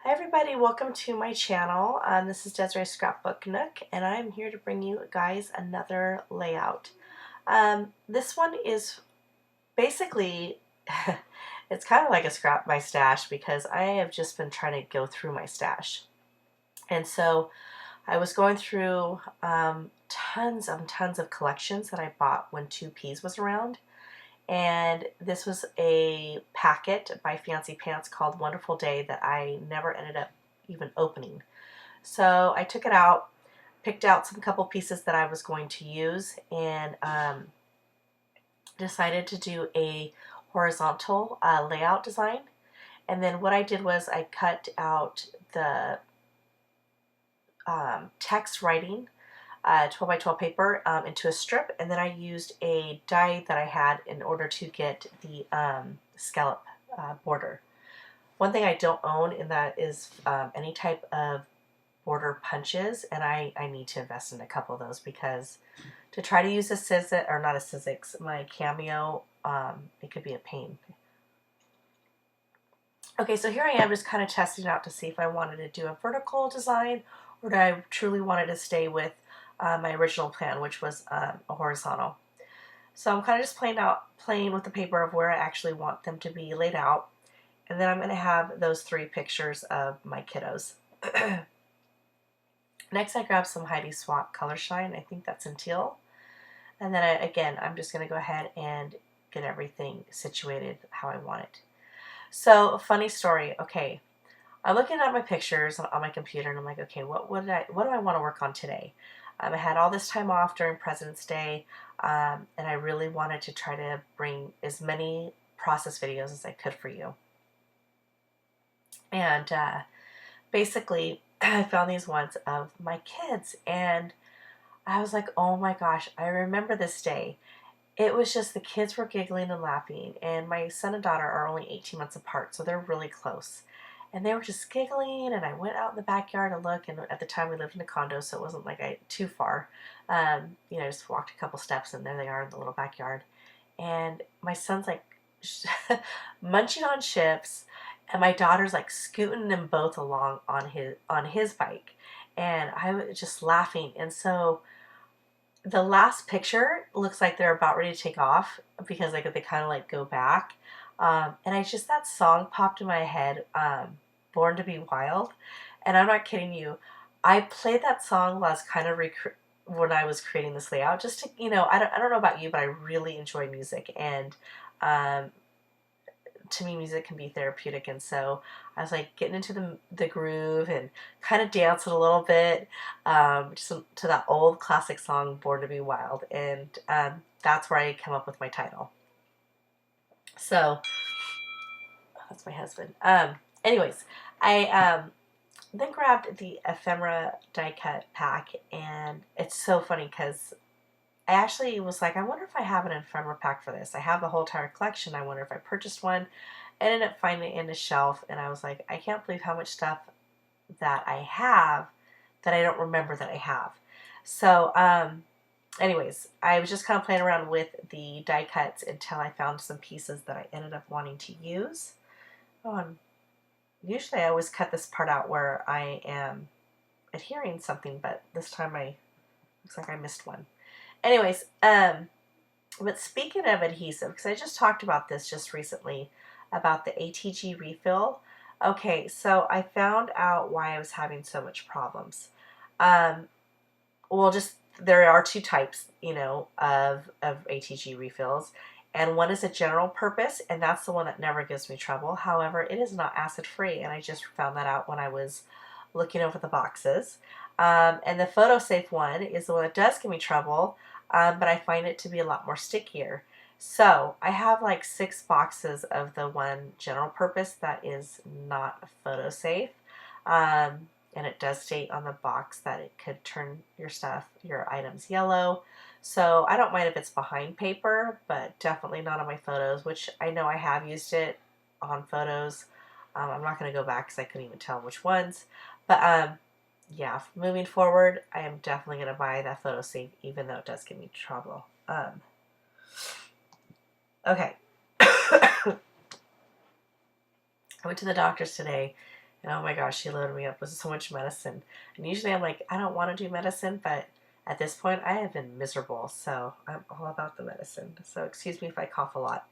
Hi everybody, welcome to my channel. This is Desiree's Scrapbook Nook, and I'm here to bring you guys another layout. This one is basically, it's kind of like a scrap my stash because I have just been trying to go through my stash. And so I was going through tons of collections that I bought when 2Ps was around. And this was a packet by FancyPants called Wonderful Day that I never ended up even opening. So I took it out, picked out some couple pieces that I was going to use, and decided to do a horizontal layout design. And then what I did was I cut out the text writing 12 by 12 paper into a strip, and then I used a die that I had in order to get the scallop border. One thing I don't own in that is any type of border punches, and I need to invest in a couple of those because to try to use a Sizzix, or not a Sizzix, my Cameo, it could be a pain. Okay, so here I am just kind of testing out to see if I wanted to do a vertical design or do I truly wanted to stay with my original plan, which was a horizontal. So I'm kind of just playing with the paper of where I actually want them to be laid out. And then I'm going to have those 3 pictures of my kiddos. Next I grabbed some Heidi Swapp Color Shine. I think that's in teal. And then again, I'm just going to go ahead and get everything situated how I want it. So, a funny story. Okay, I'm looking at my pictures on my computer and I'm like, okay, what do I want to work on today? I had all this time off during President's Day, and I really wanted to try to bring as many process videos as I could for you. And basically, I found these ones of my kids, and I was like, oh my gosh, I remember this day. It was just the kids were giggling and laughing, and my son and daughter are only 18 months apart, so they're really close. And they were just giggling, and I went out in the backyard to look, and at the time we lived in a condo, so it wasn't like too far. You know, just walked a couple steps, and there they are in the little backyard. And my son's like munching on chips, and my daughter's like scooting them both along on his bike, and I was just laughing. And so the last picture looks like they're about ready to take off because like they kind of like go back. And that song popped in my head, Born to be Wild. And I'm not kidding you. I played that song while I was kind of when I was creating this layout, just to, you know, I don't know about you, but I really enjoy music. And to me, music can be therapeutic, and so I was like getting into the groove and kind of dancing a little bit, just to that old classic song, Born to be Wild, and that's where I come up with my title. So, that's my husband. Anyways, I then grabbed the ephemera die cut pack, and it's so funny because I actually was like, I wonder if I have an ephemera pack for this. I have the whole entire collection. I wonder if I purchased one. I ended up finding it in a shelf, and I was like, I can't believe how much stuff that I have that I don't remember that I have. So, anyways, I was just kind of playing around with the die cuts until I found some pieces that I ended up wanting to use. Oh, and usually I always cut this part out where I am adhering something, but this time looks like I missed one. Anyways, but speaking of adhesive, because I just talked about this just recently, about the ATG refill. Okay, so I found out why I was having so much problems. Well, just there are 2 types, you know, of ATG refills, and one is a general purpose, and that's the one that never gives me trouble. However, it is not acid free, and I just found that out when I was looking over the boxes. And the photo safe one is the one that does give me trouble, but I find it to be a lot more stickier. So I have like 6 boxes of the one general purpose that is not photo safe. And it does state on the box that it could turn your items yellow. So I don't mind if it's behind paper, but definitely not on my photos, which I know I have used it on photos. I'm not going to go back because I couldn't even tell which ones. But yeah, moving forward, I am definitely going to buy that photo safe, even though it does give me trouble. Okay. I went to the doctor's today, And oh my gosh, she loaded me up with so much medicine. And usually I'm like, I don't want to do medicine, but at this point I have been miserable, so I'm all about the medicine. So excuse me if I cough a lot.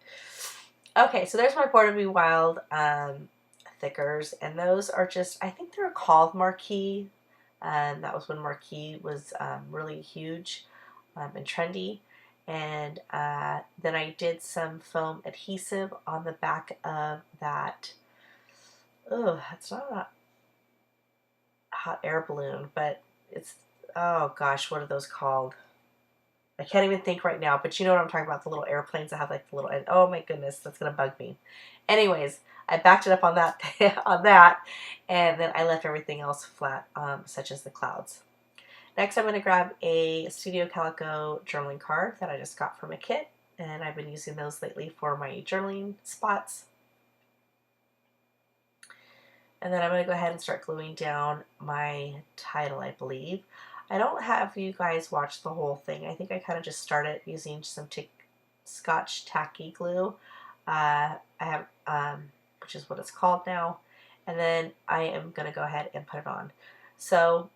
Okay, so there's my Born to Be Wild thickers, and those are just, I think they're called Marquee. That was when Marquee was really huge and trendy. And then I did some foam adhesive on the back of that. Oh, it's not a hot air balloon, but it's, oh gosh, what are those called? I can't even think right now, but you know what I'm talking about, the little airplanes that have like the little, oh my goodness, that's going to bug me. Anyways, I backed it up on that, on that, and then I left everything else flat, such as the clouds. Next, I'm going to grab a Studio Calico journaling card that I just got from a kit, and I've been using those lately for my journaling spots. And then I'm going to go ahead and start gluing down my title, I believe. I don't have you guys watch the whole thing. I think I kind of just started using some Scotch tacky glue. I have, which is what it's called now. And then I am going to go ahead and put it on. So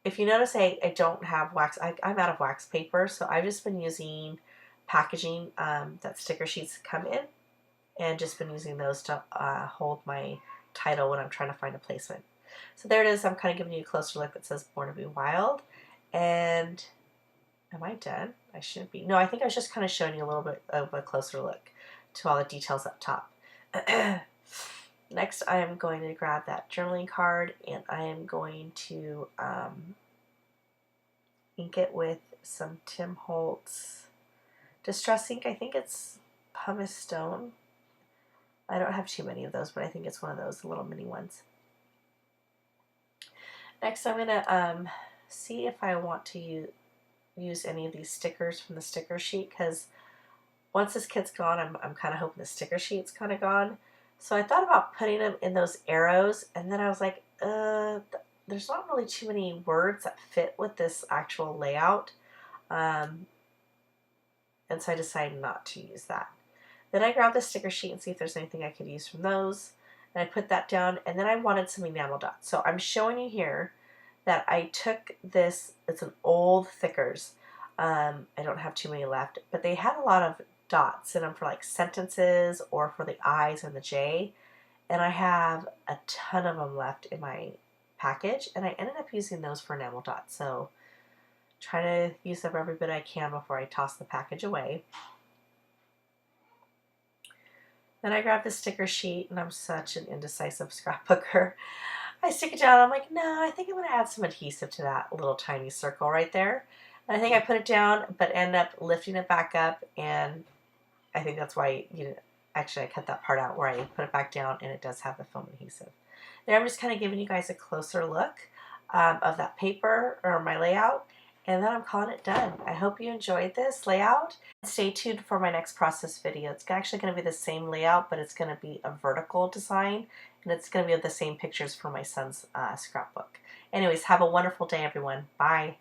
if you notice, I don't have wax. I'm out of wax paper, so I've just been using packaging that sticker sheets come in, and just been using those to hold my title when I'm trying to find a placement. So there it is. I'm kind of giving you a closer look that says Born to Be Wild. And am I done? I shouldn't be. No, I think I was just kind of showing you a little bit of a closer look to all the details up top. Next, I am going to grab that journaling card, and I am going to ink it with some Tim Holtz Distress ink. I think it's pumice stone. I don't have too many of those, but I think it's one of those little mini ones. Next, I'm going to see if I want to use any of these stickers from the sticker sheet, because once this kit's gone, I'm kind of hoping the sticker sheet's kind of gone. So I thought about putting them in those arrows, and then I was like, there's not really too many words that fit with this actual layout. And so I decided not to use that. Then I grabbed the sticker sheet and see if there's anything I could use from those. And I put that down, and then I wanted some enamel dots. So I'm showing you here that I took this, it's an old thickers. I don't have too many left, but they had a lot of dots in them for like sentences or for the I's and the J. And I have a ton of them left in my package, and I ended up using those for enamel dots. So try to use up every bit I can before I toss the package away. Then I grab the sticker sheet, and I'm such an indecisive scrapbooker. I stick it down, I'm like, no, I think I'm going to add some adhesive to that little tiny circle right there. And I think I put it down, but end up lifting it back up, and I think that's why, actually I cut that part out where I put it back down, and it does have the foam adhesive. There I'm just kind of giving you guys a closer look of that paper, or my layout, and then I'm calling it done. I hope you enjoyed this layout. Stay tuned for my next process video. It's actually going to be the same layout, but it's going to be a vertical design, and it's going to be the same pictures for my son's scrapbook. Anyways, have a wonderful day, everyone. Bye.